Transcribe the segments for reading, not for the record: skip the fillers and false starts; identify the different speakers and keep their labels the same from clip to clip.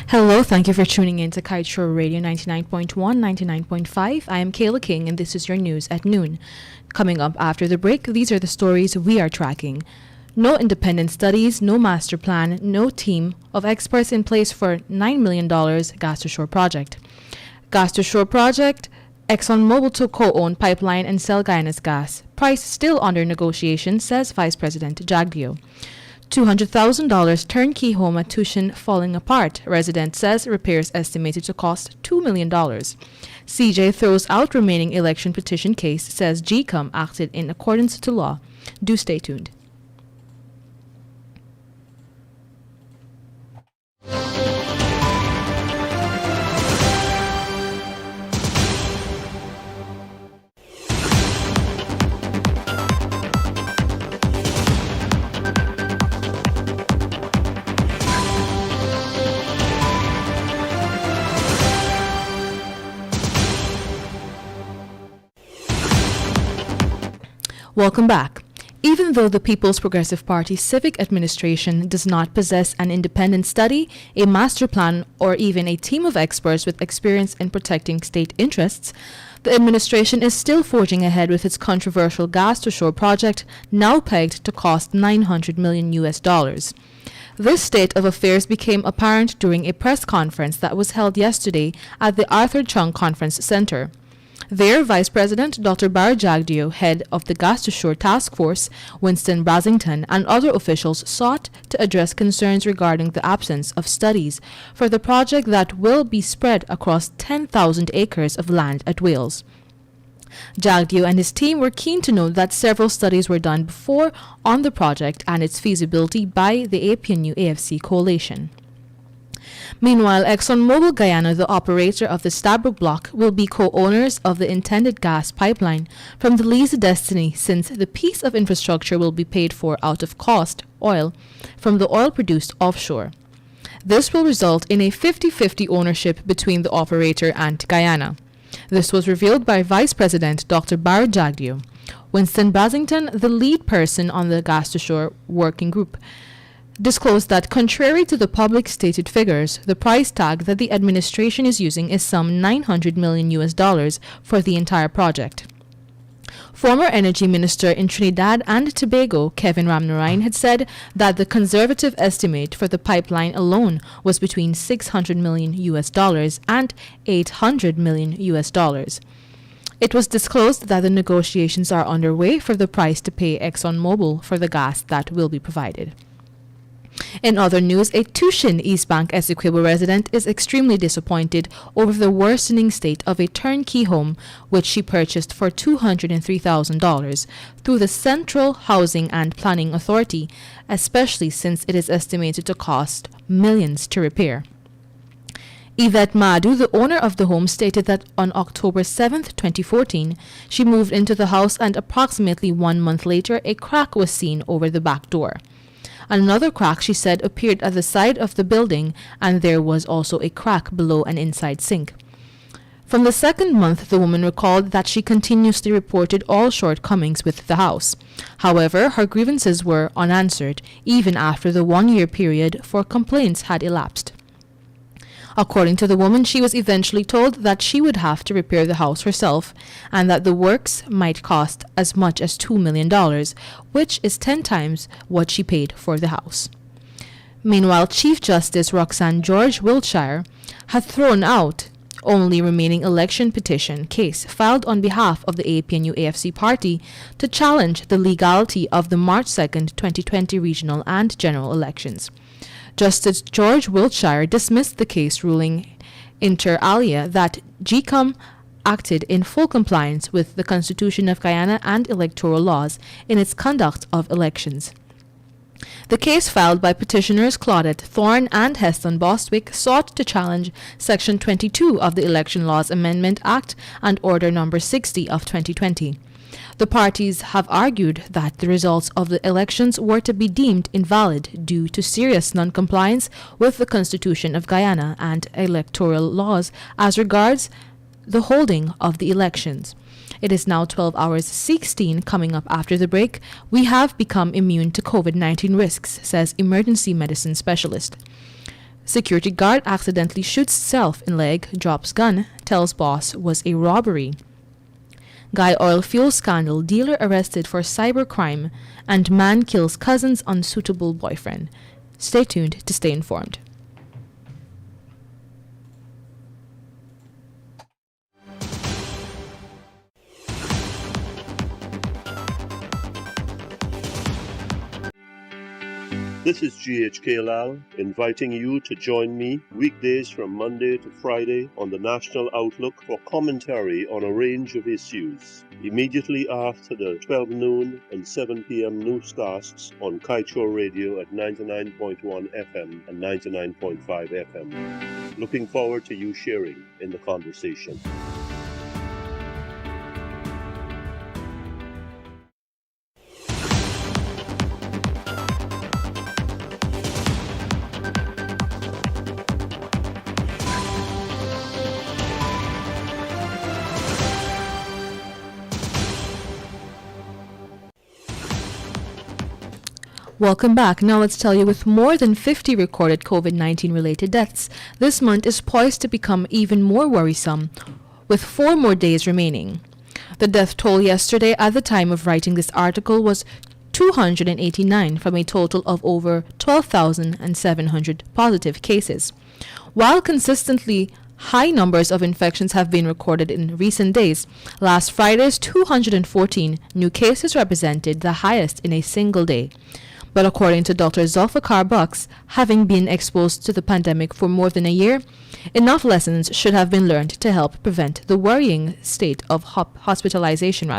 Speaker 1: Hello, thank you for tuning in to Kaieteur Radio 99.1, 99.5. I am Kayla King, and this is your news at noon. Coming up after the break, these are the stories we are tracking. No independent studies, no master plan, no team of experts in place for $9 million gas to shore project. Gas to shore project, ExxonMobil to co-own pipeline and sell Guyana's gas. Price still under negotiation, says Vice President Jagdeo. $200,000 turnkey home at Tushin falling apart. Resident says repairs estimated to cost $2 million. CJ throws out remaining election petition case, says GCOM acted in accordance to law. Do stay tuned. Welcome back. Even though the People's Progressive Party Civic Administration does not possess an independent study, a master plan, or even a team of experts with experience in protecting state interests, the administration is still forging ahead with its controversial gas to shore project, now pegged to cost $900 million. This state of affairs became apparent during a press conference that was held yesterday at the Arthur Chung Conference Center. There, Vice President Dr. Barry Jagdeo, head of the Gas to Shore Task Force, Winston Brasington, and other officials sought to address concerns regarding the absence of studies for the project that will be spread across 10,000 acres of land at Wales. Jagdeo and his team were keen to note that several studies were done before on the project and its feasibility by the APNU-AFC coalition. Meanwhile, ExxonMobil Guyana, the operator of the Stabroek block, will be co-owners of the intended gas pipeline from the lease destiny, since the piece of infrastructure will be paid for out of cost oil from the oil produced offshore. This will result in a 50-50 ownership between the operator and Guyana. This was revealed by Vice President Dr. Barry Jagdeo. Winston Brasington, the lead person on the Gas to Shore working group, disclosed that contrary to the public stated figures, the price tag that the administration is using is some $900 million for the entire project. Former Energy Minister in Trinidad and Tobago, Kevin Ramnarine, had said that the conservative estimate for the pipeline alone was between $600 million and $800 million. It was disclosed that the negotiations are underway for the price to pay ExxonMobil for the gas that will be provided. In other news, a Tushin East Bank Essequibo resident is extremely disappointed over the worsening state of a turnkey home which she purchased for $203,000 through the Central Housing and Planning Authority, especially since it is estimated to cost millions to repair. Yvette Madu, the owner of the home, stated that on October 7, 2014, she moved into the house and approximately 1 month later a crack was seen over the back door. Another crack, she said, appeared at the side of the building, and there was also a crack below an inside sink. From the second month, the woman recalled that she continuously reported all shortcomings with the house. However, her grievances were unanswered, even after the 1-year period for complaints had elapsed. According to the woman, she was eventually told that she would have to repair the house herself and that the works might cost as much as $2 million, which is 10 times what she paid for the house. Meanwhile, Chief Justice Roxanne George Wiltshire had thrown out only remaining election petition case filed on behalf of the APNU-AFC party to challenge the legality of the March 2, 2020 regional and general elections. Justice George Wiltshire dismissed the case, ruling inter alia that GCOM acted in full compliance with the Constitution of Guyana and electoral laws in its conduct of elections. The case filed by petitioners Claudette Thorne and Heston Bostwick sought to challenge Section 22 of the Election Laws Amendment Act and Order No. 60 of 2020. The parties have argued that the results of the elections were to be deemed invalid due to serious non-compliance with the Constitution of Guyana and electoral laws as regards the holding of the elections. It is now 12 hours 16 coming up after the break. We have become immune to COVID-19 risks, says emergency medicine specialist. Security guard accidentally shoots self in leg, drops gun, tells boss was a robbery. Guy oil fuel scandal, dealer arrested for cybercrime, and man kills cousin's unsuitable boyfriend. Stay tuned to stay informed.
Speaker 2: This is GHK Lal inviting you to join me weekdays from Monday to Friday on the National Outlook for commentary on a range of issues. Immediately after the 12 noon and 7 p.m. newscasts on Kaieteur Radio at 99.1 FM and 99.5 FM. Looking forward to you sharing in the conversation.
Speaker 1: Welcome back. Now let's tell you, with more than 50 recorded COVID-19 related deaths, this month is poised to become even more worrisome, with 4 more days remaining. The death toll yesterday at the time of writing this article was 289 from a total of over 12,700 positive cases. While consistently high numbers of infections have been recorded in recent days, last Friday's 214 new cases represented the highest in a single day. But according to Dr. Zulfikar Bucks, having been exposed to the pandemic for more than a year, enough lessons should have been learned to help prevent the worrying state of hospitalization.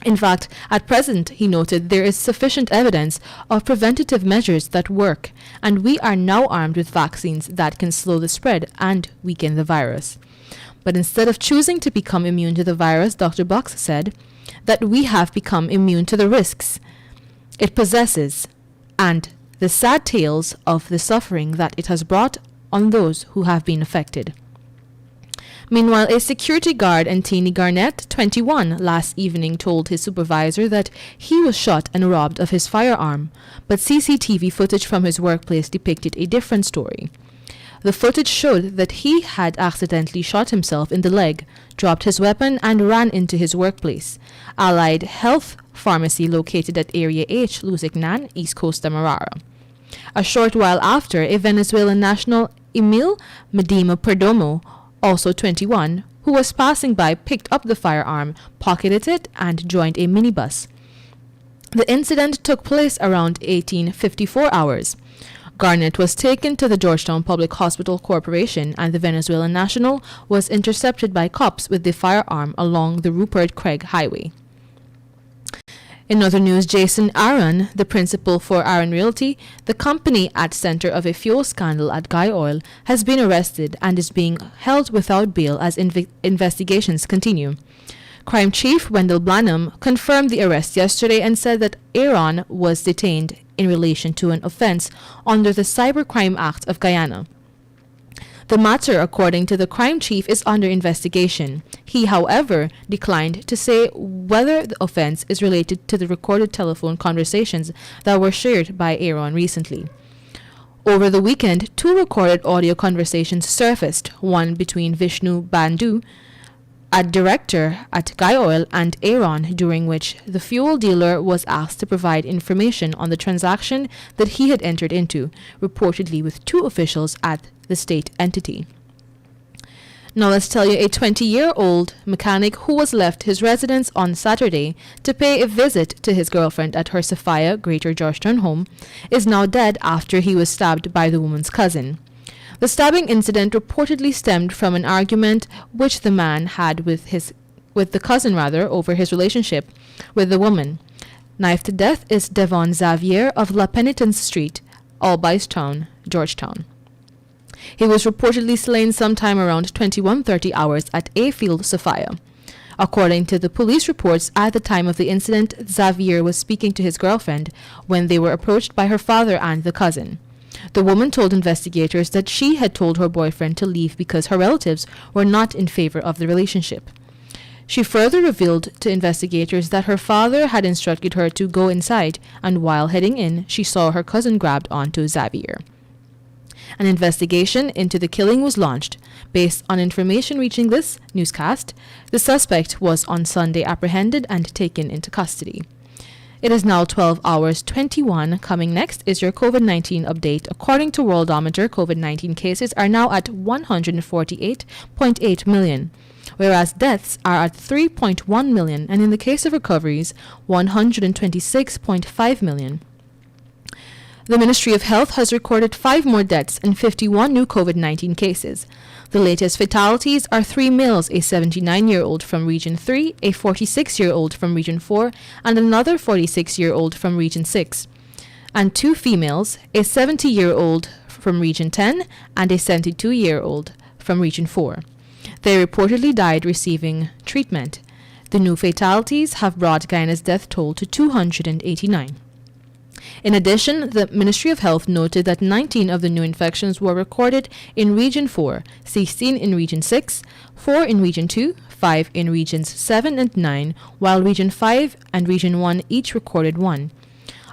Speaker 1: In fact, at present, he noted, there is sufficient evidence of preventative measures that work, and we are now armed with vaccines that can slow the spread and weaken the virus. But instead of choosing to become immune to the virus, Dr. Bucks said that we have become immune to the risks it possesses and the sad tales of the suffering that it has brought on those who have been affected. Meanwhile, a security guard, Antony Garnett, 21, last evening told his supervisor that he was shot and robbed of his firearm, but CCTV footage from his workplace depicted a different story. The footage showed that he had accidentally shot himself in the leg, dropped his weapon, and ran into his workplace, Allied Health Pharmacy located at Area H, Lusignan, East Coast Demerara. A short while after, a Venezuelan national, Emil Medina Perdomo, also 21, who was passing by, picked up the firearm, pocketed it, and joined a minibus. The incident took place around 1854 hours. Garnett was taken to the Georgetown Public Hospital Corporation, and the Venezuelan national was intercepted by cops with the firearm along the Rupert Craig Highway. In other news, Jason Aaron, the principal for Aaron Realty, the company at center of a fuel scandal at Guy Oil, has been arrested and is being held without bail as investigations continue. Crime Chief Wendell Blanham confirmed the arrest yesterday and said that Aaron was detained in relation to an offense under the Cybercrime Act of Guyana. The matter, according to the crime chief, is under investigation. He, however, declined to say whether the offense is related to the recorded telephone conversations that were shared by Aaron recently. Over the weekend, 2 recorded audio conversations surfaced, one between Vishnu Bandhu, a director at Guy Oil, and Aaron, during which the fuel dealer was asked to provide information on the transaction that he had entered into, reportedly with 2 officials at the state entity. Now let's tell you, a 20-year-old mechanic who was left his residence on Saturday to pay a visit to his girlfriend at her Sophia, Greater Georgetown home, is now dead after he was stabbed by the woman's cousin. The stabbing incident reportedly stemmed from an argument which the man had with the cousin over his relationship with the woman. Knifed to death is Devon Xavier of La Penitence Street, Albaistown, Georgetown. He was reportedly slain sometime around 21:30 hours at A Field, Sophia. According to the police reports, at the time of the incident, Xavier was speaking to his girlfriend when they were approached by her father and the cousin. The woman told investigators that she had told her boyfriend to leave because her relatives were not in favor of the relationship. She further revealed to investigators that her father had instructed her to go inside, and while heading in, she saw her cousin grabbed onto Xavier. An investigation into the killing was launched. Based on information reaching this newscast, the suspect was on Sunday apprehended and taken into custody. It is now 12 hours 21. Coming next is your COVID-19 update. According to Worldometer, COVID-19 cases are now at 148.8 million, whereas deaths are at 3.1 million, and in the case of recoveries, 126.5 million. The Ministry of Health has recorded 5 more deaths and 51 new COVID-19 cases. The latest fatalities are 3 males, a 79-year-old from Region 3, a 46-year-old from Region 4, and another 46-year-old from Region 6, and 2 females, a 70-year-old from Region 10 and a 72-year-old from Region 4. They reportedly died receiving treatment. The new fatalities have brought Guyana's death toll to 289. In addition, the Ministry of Health noted that 19 of the new infections were recorded in Region 4, 16 in Region 6, 4 in Region 2, 5 in Regions 7 and 9, while Region 5 and Region 1 each recorded 1.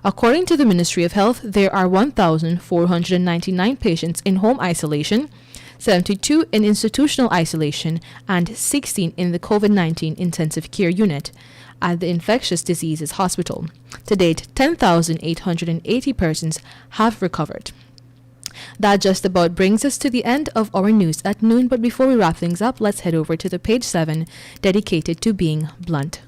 Speaker 1: According to the Ministry of Health, there are 1,499 patients in home isolation, 72 in institutional isolation, and 16 in the COVID-19 intensive care unit at the Infectious Diseases Hospital. To date, 10,880 persons have recovered. That just about brings us to the end of our news at noon, but before we wrap things up, let's head over to the page 7 dedicated to being blunt.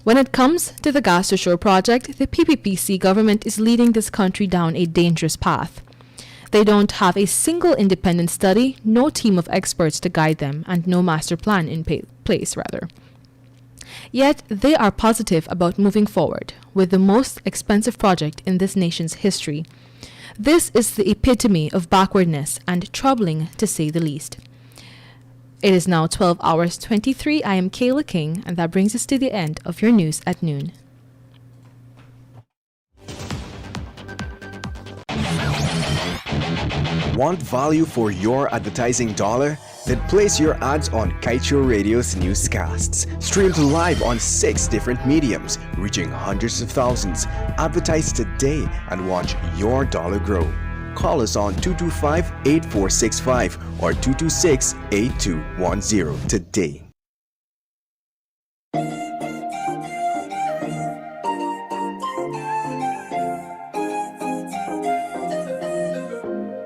Speaker 1: When it comes to the Gas to Shore project, the PPPC government is leading this country down a dangerous path. They don't have a single independent study, no team of experts to guide them, and no master plan in place. Yet, they are positive about moving forward with the most expensive project in this nation's history. This is the epitome of backwardness and troubling to say the least. It is now 12 hours 23. I am Kayla King, and that brings us to the end of your news at noon.
Speaker 3: Want value for your advertising dollar? Then place your ads on Kaieteur Radio's newscasts. Streamed live on 6 different mediums, reaching hundreds of thousands. Advertise today and watch your dollar grow. Call us on 225-8465 or 226-8210 today.